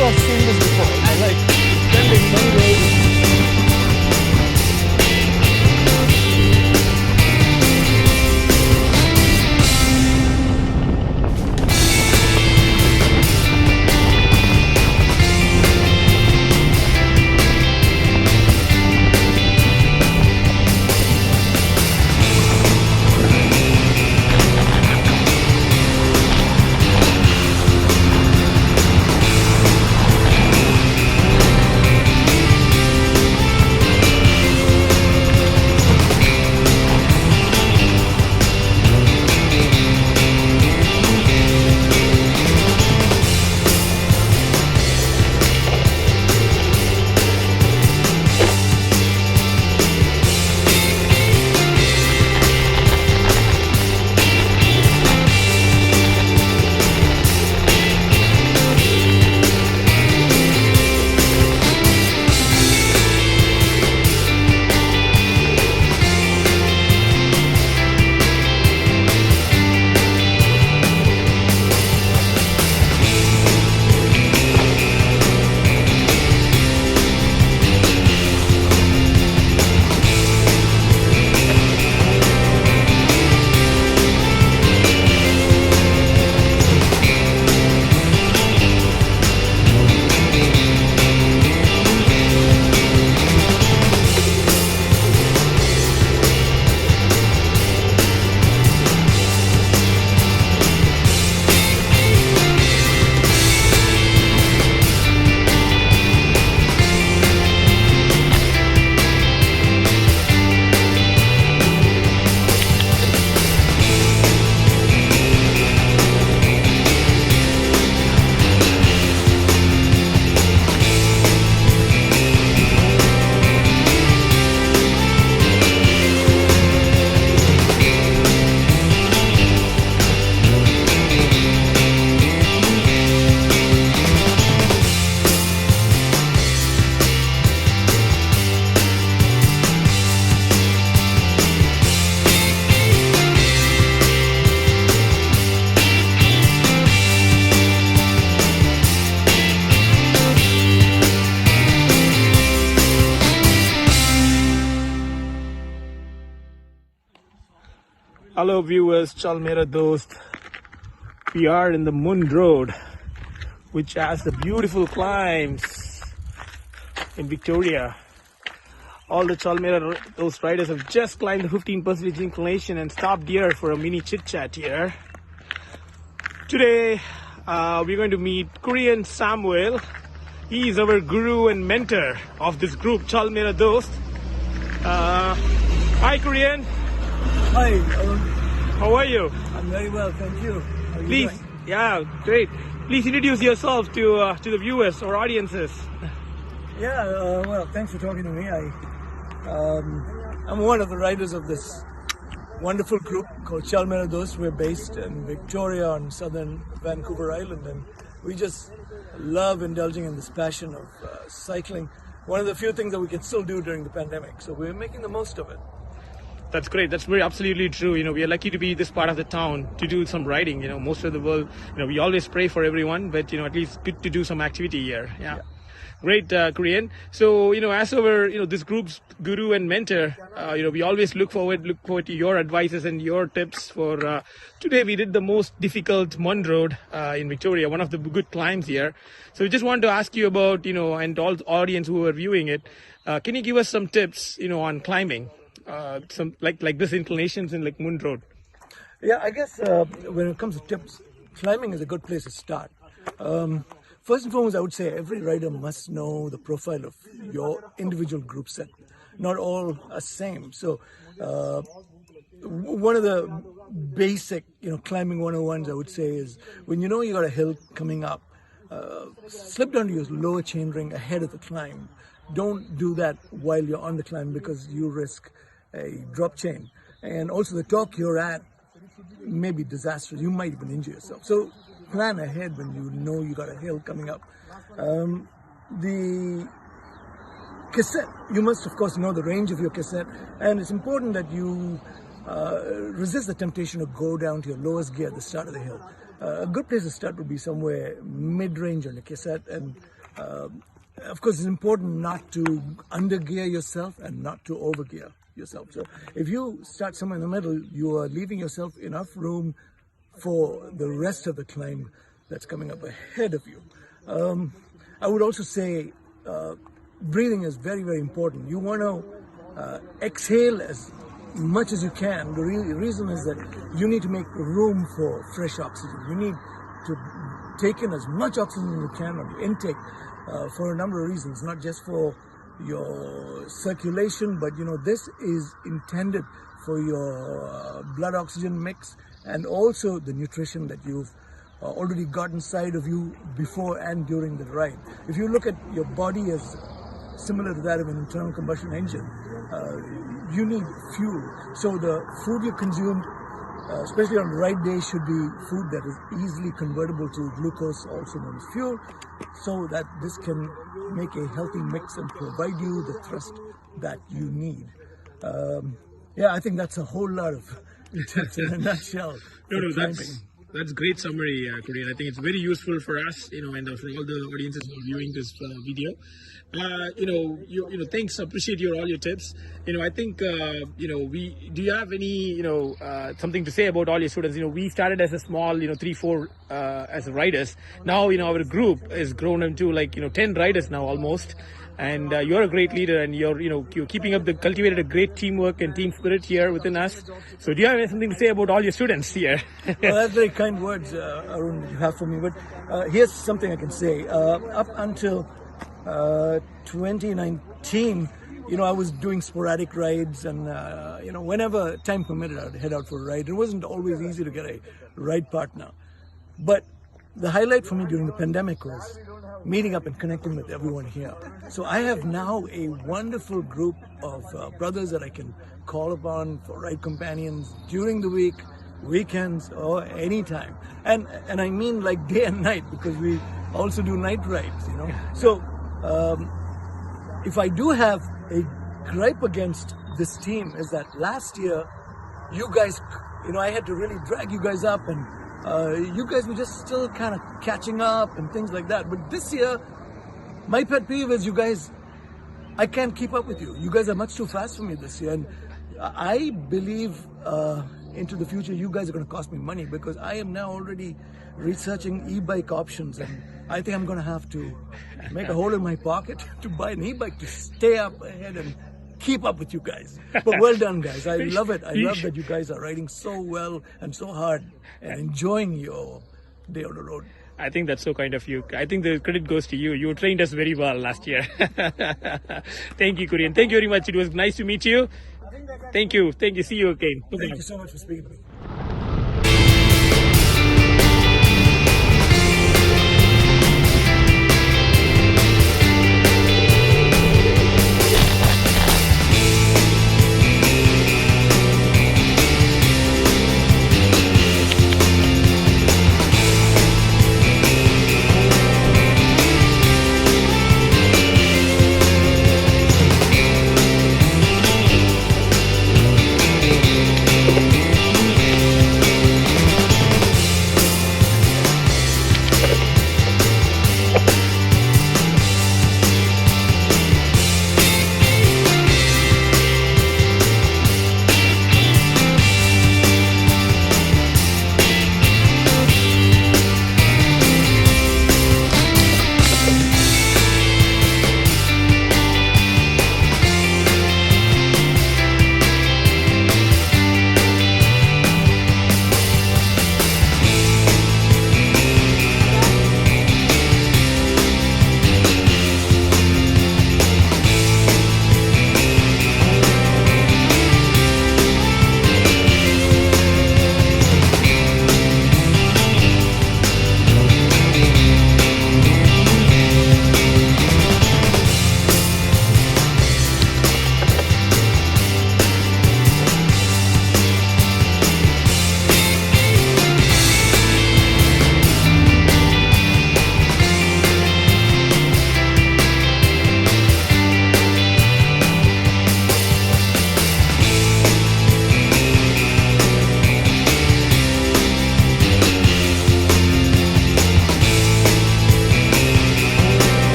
never seen this before. I like bending Monroe. Hello viewers, Chal Mera Dost. We are in the Munn Road, which has the beautiful climbs in Victoria. All the Chal Mera Dost riders have just climbed the 15% inclination and stopped here for a mini chit chat here. Today we're going to meet Korean Samuel. He is our guru and mentor of this group, Chal Mera Dost. Hi Korean. Hi, How are you? I'm very well, thank you. How are you Please, doing? yeah, great. Please introduce yourself to the viewers or audiences. Yeah, well, thanks for talking to me. I'm one of the riders of this wonderful group called Chal Mera Dost. We're based in Victoria on southern Vancouver Island, and we just love indulging in this passion of cycling. One of the few things that we can still do during the pandemic, so we're making the most of it. That's great. That's very absolutely true. You know, we are lucky to be this part of the town to do some riding. You know, most of the world, you know, we always pray for everyone, but, you know, at least good to do some activity here. Yeah. Great, Korean. So, you know, as our, you know, this group's guru and mentor, you know, we always look forward to your advices and your tips for, today we did the most difficult Munn Road, in Victoria, one of the good climbs here. So we just want to ask you about, you know, and all the audience who are viewing it, can you give us some tips, you know, on climbing? Some like this inclinations in like Munn Road. Yeah, I guess when it comes to tips, climbing is a good place to start. First and foremost, I would say every rider must know the profile of your individual group set. Not all are same. So one of the basic, you know, climbing 101s I would say is when you know you got a hill coming up, slip down to your lower chainring ahead of the climb. Don't do that while you're on the climb because you risk a drop chain. And also the torque you're at may be disastrous. You might even injure yourself. So plan ahead when you know you got a hill coming up. The cassette, you must of course know the range of your cassette, and it's important that you resist the temptation to go down to your lowest gear at the start of the hill. A good place to start would be somewhere mid-range on the cassette, and Of course, it's important not to undergear yourself and not to overgear yourself. So if you start somewhere in the middle, you are leaving yourself enough room for the rest of the climb that's coming up ahead of you. I would also say breathing is very, very important. You want to exhale as much as you can. The reason is that you need to make room for fresh oxygen. You need to take in as much oxygen as you can on your intake for a number of reasons, not just for your circulation, but this is intended for your blood oxygen mix and also the nutrition that you've already got inside of you before and during the ride. If you look at your body as similar to that of an internal combustion engine, you need fuel. So the food you consume, especially on ride day, should be food that is easily convertible to glucose, also known as fuel, so that this can make a healthy mix and provide you the thrust that you need. I think that's a whole lot of tips in a nutshell. That's great summary, Korean. I think it's very useful for us, and for all the audiences who are viewing this video. Thanks. Appreciate all your tips. I think, do you have any, something to say about all your students? We started as a small, 3-4 as riders. Now, our group has grown into 10 riders now almost. And you're a great leader, and you're keeping up cultivated a great teamwork and team spirit here within us. So do you have something to say about all your students here? Well, that's very kind words, Arun, you have for me. But here's something I can say. Up until 2019, I was doing sporadic rides, and whenever time permitted, I'd head out for a ride. It wasn't always easy to get a ride partner, but the highlight for me during the pandemic was meeting up and connecting with everyone here. So I have now a wonderful group of brothers that I can call upon for ride companions during the week, weekends, or anytime. And I mean like day and night, because we also do night rides, So if I do have a gripe against this team, is that last year you guys, I had to really drag you guys up, and you guys were just still kind of catching up and things like that. But this year, my pet peeve is you guys, I can't keep up with you. You guys are much too fast for me this year. And I believe into the future, you guys are going to cost me money, because I am now already researching e-bike options. And I think I'm going to have to make a hole in my pocket to buy an e-bike to stay up ahead and keep up with you guys. But well done, guys. I love it. I love that you guys are riding so well and so hard and enjoying your day on the road. I think that's so kind of you. I think the credit goes to you. You trained us very well last year. Thank you, Korean. Thank you very much. It was nice to meet you. Thank you. See you again. Thank you so much for speaking to me.